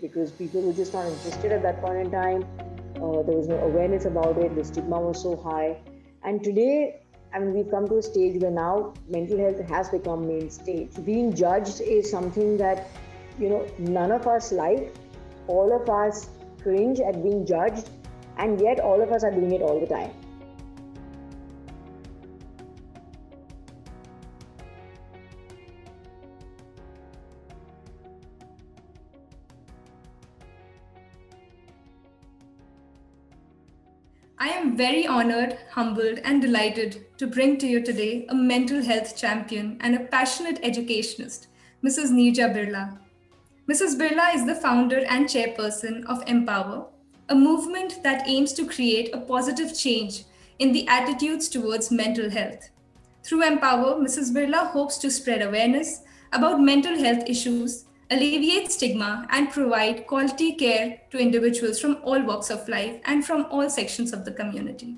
because people were just not interested at that point in time. There was no awareness about it. The stigma was so high. And today, I mean, we've come to a stage where now mental health has become main stage. Being judged is something that, none of us like. All of us cringe at being judged, and yet all of us are doing it all the time. I am very honored, humbled, and delighted to bring to you today a mental health champion and a passionate educationist, Mrs. Neerja Birla. Mrs. Birla is the founder and chairperson of Empower, a movement that aims to create a positive change in the attitudes towards mental health. Through Empower, Mrs. Birla hopes to spread awareness about mental health issues, alleviate stigma, and provide quality care to individuals from all walks of life and from all sections of the community.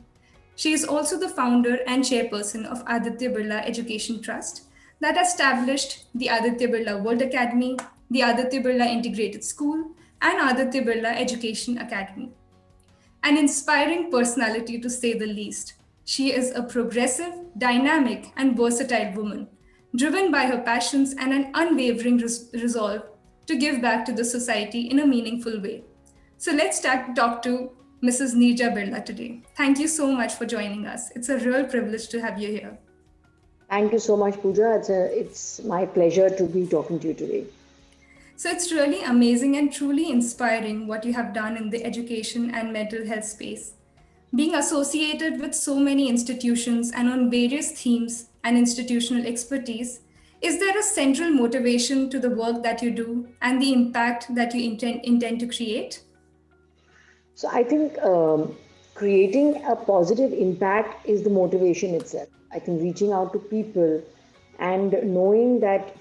She is also the founder and chairperson of Aditya Birla Education Trust that established the Aditya Birla World Academy, the Aditya Birla Integrated School, and Aditya Birla Education Academy. An inspiring personality to say the least. She is a progressive, dynamic, and versatile woman, driven by her passions and an unwavering resolve to give back to the society in a meaningful way. So let's talk to Mrs. Neerja Birla today. Thank you so much for joining us. It's a real privilege to have you here. Thank you so much, Pooja. It's my pleasure to be talking to you today. So it's really amazing and truly inspiring what you have done in the education and mental health space. Being associated with so many institutions and on various themes and institutional expertise, is there a central motivation to the work that you do and the impact that you intend to create? So I think creating a positive impact is the motivation itself. I think reaching out to people and knowing that,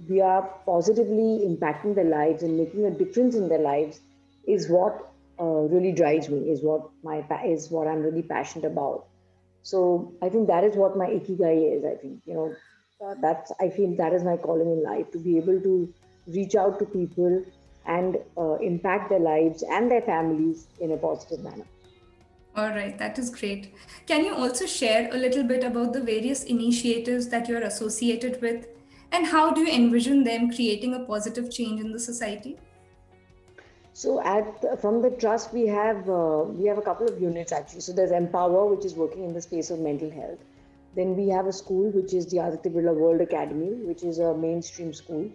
we are positively impacting their lives and making a difference in their lives is what really drives me, is what I'm really passionate about. So I think that is what my ikigai is. I think, that's, I feel that is my calling in life, to be able to reach out to people and impact their lives and their families in a positive manner. All right, that is great. Can you also share a little bit about the various initiatives that you're associated with and how do you envision them creating a positive change in the society? So from the trust we have a couple of units actually. So there's Empower, which is working in the space of mental health. Then we have a school which is the Aditya Birla World Academy, which is a mainstream school.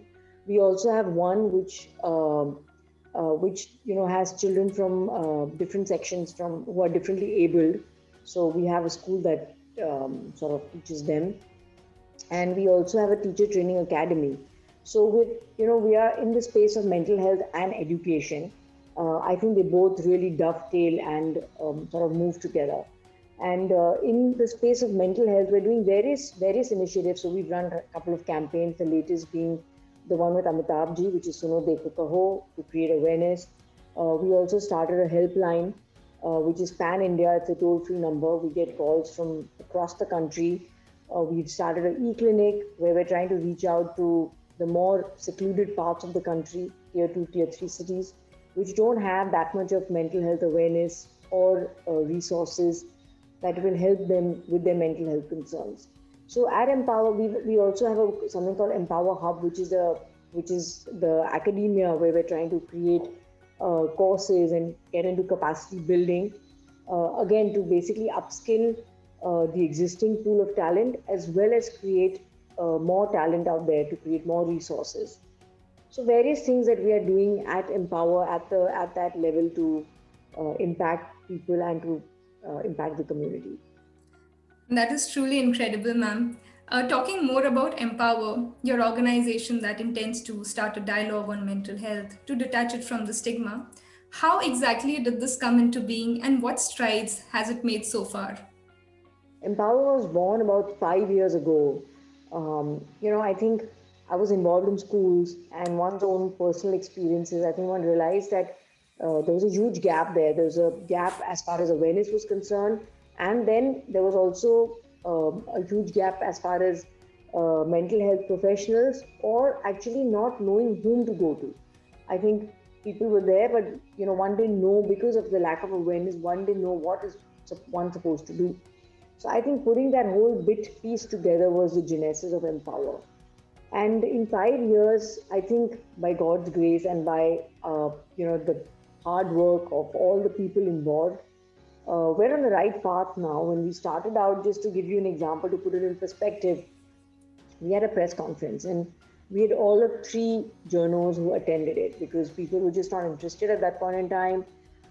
We also have one which has children from different sections from who are differently abled. So we have a school that sort of teaches them, and we also have a teacher training academy. So we are in the space of mental health and education. I think they both really dovetail and sort of move together. And in the space of mental health, we're doing various initiatives. So we've run a couple of campaigns, the latest being the one with Amitabh Ji, which is Suno Dekho Kaho, to create awareness. We also started a helpline, which is Pan India. It's a toll-free number. We get calls from across the country. We've started an e-clinic where we're trying to reach out to the more secluded parts of the country, tier 2, tier 3 cities, which don't have that much of mental health awareness or resources that will help them with their mental health concerns. So at Empower, we also have something called Empower Hub, which is the academia where we're trying to create courses and get into capacity building, again to basically upskill the existing pool of talent as well as create more talent out there to create more resources. So various things that we are doing at Empower at that level to impact people and to impact the community. That is truly incredible, ma'am. Talking more about Empower, your organization that intends to start a dialogue on mental health to detach it from the stigma, how exactly did this come into being and what strides has it made so far? Empower was born about 5 years ago. I think I was involved in schools and one's own personal experiences. I think one realized that there was a huge gap there. There was a gap as far as awareness was concerned. And then there was also a huge gap as far as mental health professionals or actually not knowing whom to go to. I think people were there, but one didn't know because of the lack of awareness. One didn't know what is one supposed to do. So I think putting that whole bit piece together was the genesis of Empower. And in 5 years, I think by God's grace and by the hard work of all the people involved, we're on the right path now. When we started out, just to give you an example, to put it in perspective, we had a press conference and we had all of three journos who attended it because people were just not interested at that point in time.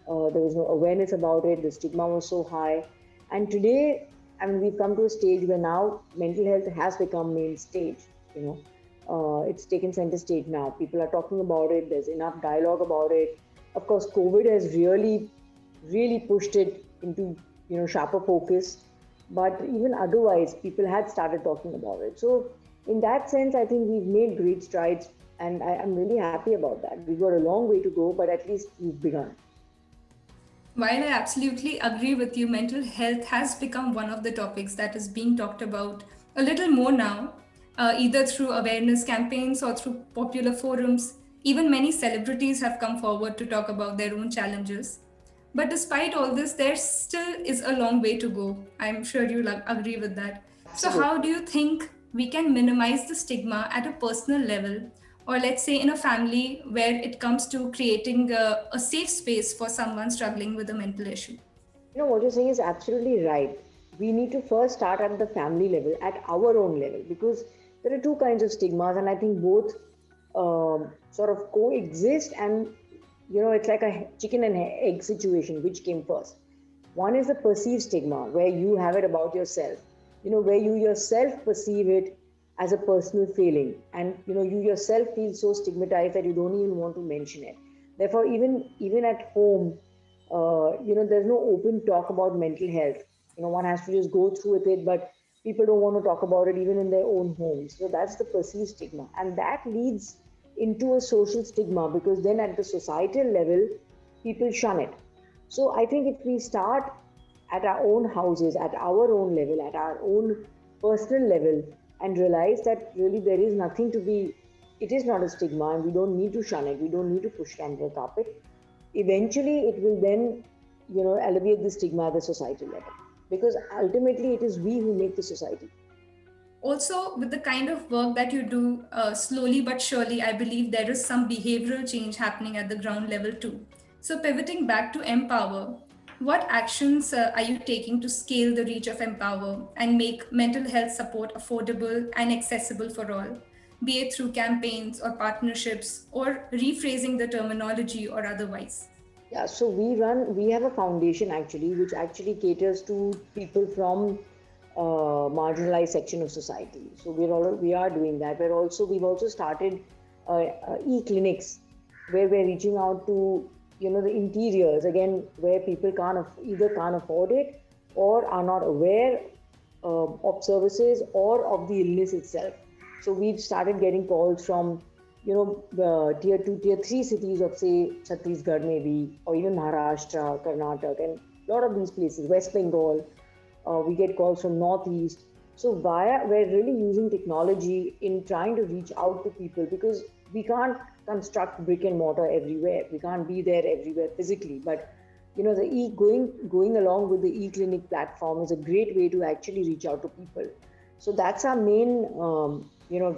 There was no awareness about it. The stigma was so high. And today, I mean, we've come to a stage where now mental health has become main stage. It's taken center stage now. People are talking about it. There's enough dialogue about it. Of course, COVID has really pushed it into sharper focus. But even otherwise, people had started talking about it. So in that sense, I think we've made great strides, and I'm really happy about that. We've got a long way to go, but at least we've begun. While I absolutely agree with you, mental health has become one of the topics that is being talked about a little more now, either through awareness campaigns or through popular forums. Even many celebrities have come forward to talk about their own challenges. But despite all this, there still is a long way to go. I'm sure you'll agree with that. So, Absolutely. how do you think we can minimize the stigma at a personal level, or let's say in a family where it comes to creating a safe space for someone struggling with a mental issue? What you're saying is absolutely right. We need to first start at the family level, at our own level, because there are two kinds of stigmas, and I think both sort of coexist. And it's like a chicken and egg situation. Which came first? One is the perceived stigma, where you have it about yourself. Where you yourself perceive it as a personal failing, and you yourself feel so stigmatized that you don't even want to mention it. Therefore, even at home, there's no open talk about mental health. One has to just go through with it, but people don't want to talk about it even in their own homes. So that's the perceived stigma, and that leads into a social stigma, because then at the societal level, people shun it. So I think if we start at our own houses, at our own level, at our own personal level, and realize that really there is nothing to be, it is not a stigma, and we don't need to shun it, we don't need to push it under the carpet. Eventually, it will then, alleviate the stigma at the societal level, because ultimately it is we who make the society. Also, with the kind of work that you do, slowly but surely, I believe there is some behavioral change happening at the ground level too. So, pivoting back to Empower, what actions are you taking to scale the reach of Empower and make mental health support affordable and accessible for all, be it through campaigns or partnerships or rephrasing the terminology or otherwise? Yeah, so we have a foundation actually, which actually caters to people from marginalized section of society. So we are doing that. We've also started e-clinics where we're reaching out to the interiors again, where people either can't afford it or are not aware of services or of the illness itself. So we've started getting calls from the tier 2, tier 3 cities of, say, Chhattisgarh maybe, or even Maharashtra, Karnataka, and a lot of these places, West Bengal. We get calls from Northeast. So we're really using technology in trying to reach out to people, because we can't construct brick and mortar everywhere. We can't be there everywhere physically. But the going along with the e-clinic platform is a great way to actually reach out to people. So that's our main,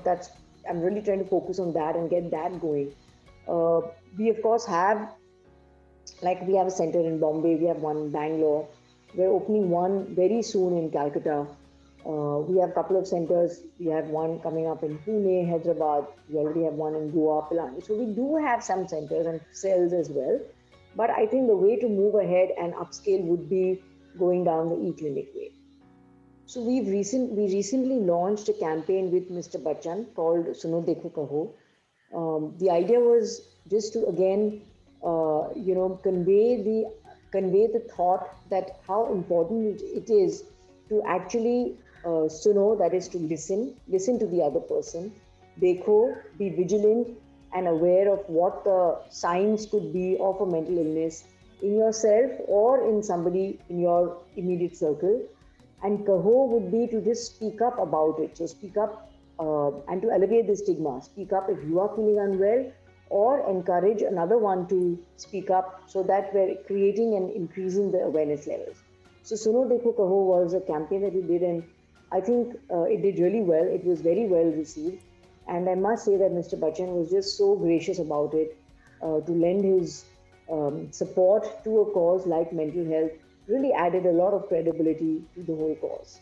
that's I'm really trying to focus on that and get that going. We of course we have a center in Bombay, we have one in Bangalore. We're opening one very soon in Calcutta. We have a couple of centers. We have one coming up in Pune, Hyderabad. We already have one in Goa, Pilani. So we do have some centers and cells as well. But I think the way to move ahead and upscale would be going down the e-clinic way. So we recently launched a campaign with Mr. Bachchan called Suno Dekho Kaho. The idea was just to again, convey the thought that how important it is to actually suno, that is to listen to the other person. Dekho, be vigilant and aware of what the signs could be of a mental illness in yourself or in somebody in your immediate circle. And kaho would be to just speak up about it. So speak up and to alleviate the stigma. Speak up if you are feeling unwell, or encourage another one to speak up, so that we're creating and increasing the awareness levels. So Suno Dekho Kaho was a campaign that we did, and I think it did really well. It was very well received. And I must say that Mr. Bachchan was just so gracious about it, to lend his support to a cause like mental health. Really added a lot of credibility to the whole cause.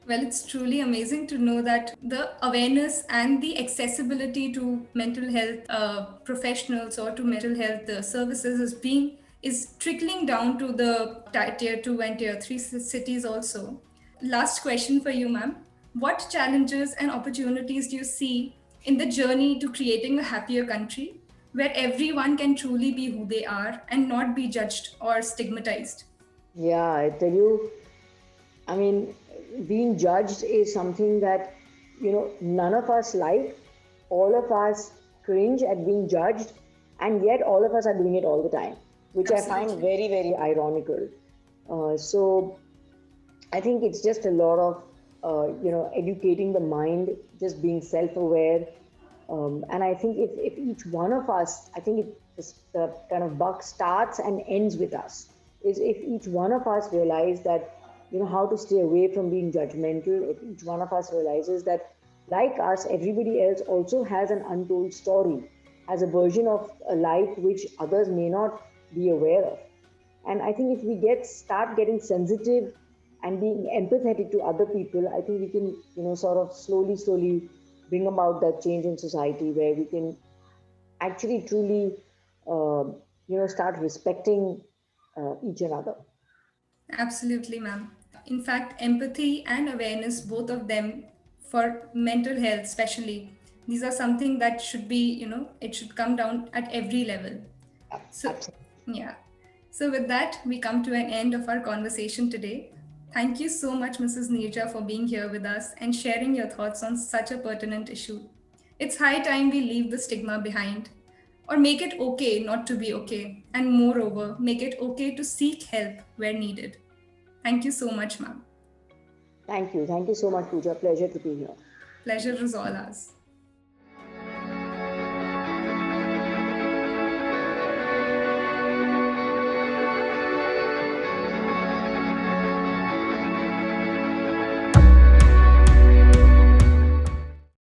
Well, it's truly amazing to know that the awareness and the accessibility to mental health professionals or to mental health services is trickling down to the tier 2 and tier 3 cities also. Last question for you, ma'am. What challenges and opportunities do you see in the journey to creating a happier country where everyone can truly be who they are and not be judged or stigmatized? Yeah, I tell you, I mean, being judged is something that, none of us like. All of us cringe at being judged, and yet all of us are doing it all the time, which I find Absolutely. very, very ironical. So I think it's just a lot of, educating the mind, just being self-aware. And I think if each one of us, I think the kind of buck starts and ends with us, is if each one of us realize that, how to stay away from being judgmental, if each one of us realizes that, like us, everybody else also has an untold story, has a version of a life which others may not be aware of. And I think if we start getting sensitive and being empathetic to other people, I think we can, sort of slowly bring about that change in society where we can actually truly, uh, start respecting each another. Absolutely, ma'am. In fact, empathy and awareness, both of them, for mental health, especially, these are something that should be, it should come down at every level. So, Absolutely. yeah. So, with that, we come to an end of our conversation today. Thank you so much, Mrs. Neerja, for being here with us and sharing your thoughts on such a pertinent issue. It's high time we leave the stigma behind, or make it okay not to be okay, and moreover, make it okay to seek help where needed. Thank you so much, ma'am. Thank you. Thank you so much, Pooja. Pleasure to be here. Pleasure was all ours.